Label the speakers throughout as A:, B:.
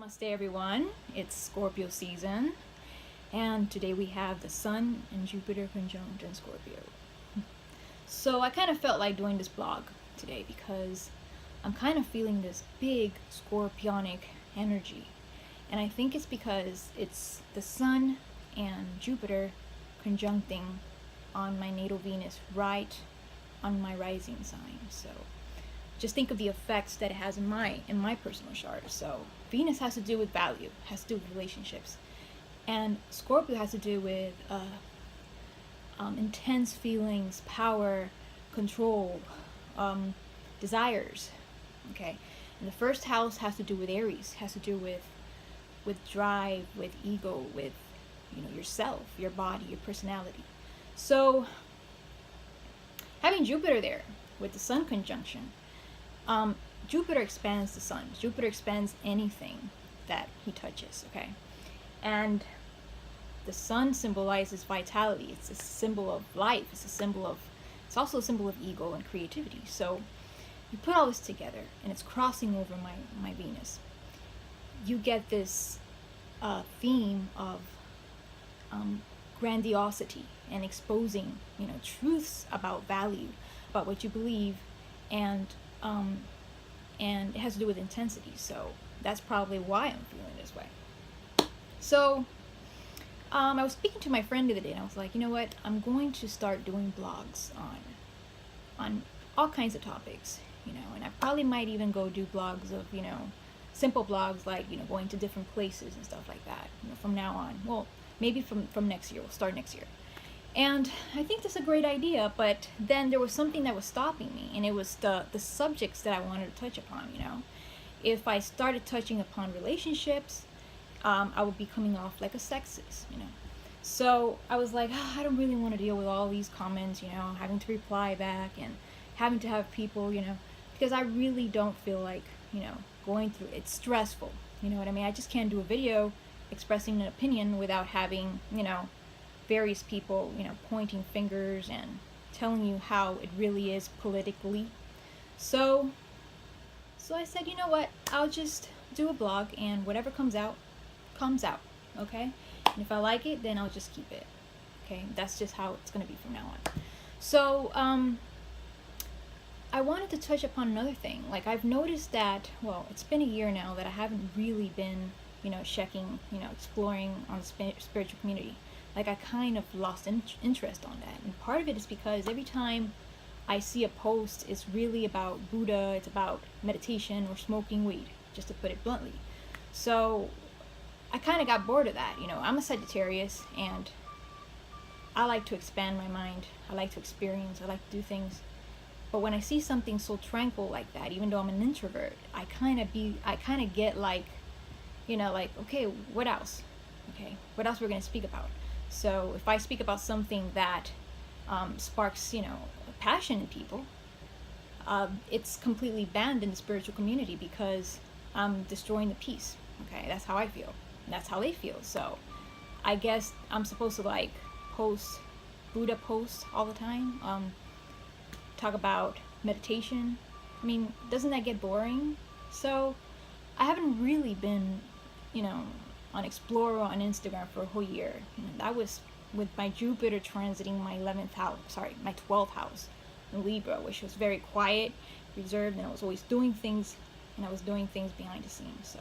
A: Namaste everyone, it's Scorpio season, and today we have the Sun and Jupiter conjunct in Scorpio. So I kind of felt like doing this blog today because I'm kind of feeling this big scorpionic energy, and I think it's because it's the Sun and Jupiter conjuncting on my natal Venus right on my rising sign. So just think of the effects that it has in my personal chart. So Venus has to do with value, has to do with relationships, and Scorpio has to do with intense feelings, power, control, desires. Okay, and the first house has to do with Aries, has to do with drive, with ego, with yourself, your body, your personality. So having Jupiter there with the Sun conjunction. Jupiter expands the Sun. Jupiter expands anything that he touches, okay? And the Sun symbolizes vitality. It's a symbol of life. It's also a symbol of ego and creativity. So you put all this together and it's crossing over my Venus. You get this theme of grandiosity and exposing, truths about value, about what you believe, and it has to do with intensity. So that's probably why I'm feeling this way. So I was speaking to my friend the other day, and I was like, you know what? I'm going to start doing blogs on all kinds of topics, and I probably might even go do blogs of, simple blogs like, going to different places and stuff like that, from now on. Well, maybe from next year. We'll start next year. And I think that's a great idea, but then there was something that was stopping me, and it was the subjects that I wanted to touch upon. If I started touching upon relationships, I would be coming off like a sexist. So I was like, I don't really want to deal with all these comments, having to reply back and having to have people, because I really don't feel like, going through it. It's stressful. You know what I mean? I just can't do a video expressing an opinion without having, various people, pointing fingers and telling you how it really is politically. So I said, you know what? I'll just do a blog, and whatever comes out, okay? And if I like it, then I'll just keep it, okay? That's just how it's going to be from now on. So I wanted to touch upon another thing. Like, I've noticed that, well, it's been a year now that I haven't really been, checking, exploring on the spiritual community. Like, I kind of lost interest on that. And part of it is because every time I see a post, it's really about Buddha, it's about meditation or smoking weed, just to put it bluntly. So I kind of got bored of that. I'm a Sagittarius, and I like to expand my mind. I like to experience. I like to do things. But when I see something so tranquil like that, even though I'm an introvert, I kind of get like, okay, what else? Okay, what else we're going to speak about? So if I speak about something that sparks, passion in people, it's completely banned in the spiritual community because I'm destroying the peace. Okay, that's how I feel. And that's how they feel. So I guess I'm supposed to like post Buddha posts all the time, talk about meditation. I mean, doesn't that get boring? So I haven't really been, on Explorer on Instagram for a whole year. That was with my Jupiter transiting my 12th house in Libra, which was very quiet, reserved, and I was always doing things, behind the scenes. So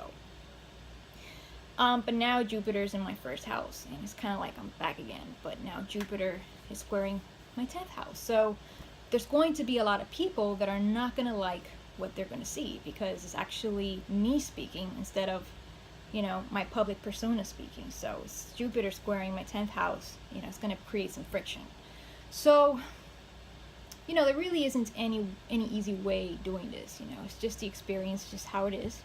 A: but now Jupiter's in my first house, and it's kind of like I'm back again, but now Jupiter is squaring my 10th house. So there's going to be a lot of people that are not going to like what they're going to see, because it's actually me speaking instead of my public persona speaking. So it's Jupiter squaring my 10th house, it's going to create some friction. So, there really isn't any easy way doing this, it's just the experience, just how it is,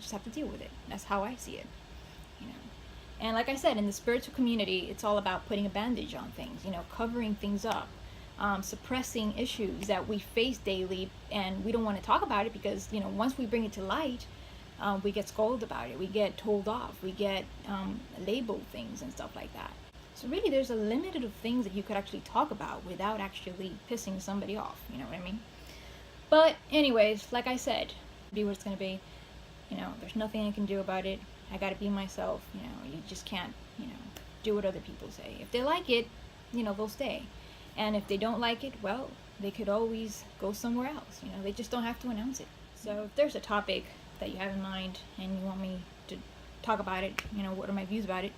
A: just have to deal with it. That's how I see it, And like I said, in the spiritual community, it's all about putting a bandage on things, covering things up, suppressing issues that we face daily, and we don't want to talk about it because, once we bring it to light, we get scolded about it, we get told off, we get labeled things and stuff like that. So really there's a limit of things that you could actually talk about without actually pissing somebody off, you know what I mean? But anyways, like I said, be what it's going to be. You know, there's nothing I can do about it. I gotta be myself. You know, you just can't, you know, do what other people say. If they like it, you know, they'll stay. And if they don't like it, well, they could always go somewhere else. You know, they just don't have to announce it. So if there's a topic that you have in mind and you want me to talk about it, you know, what are my views about it,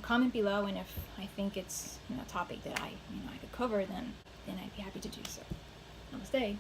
A: comment below, and if I think it's, you know, a topic that I could cover, then I'd be happy to do so. Namaste.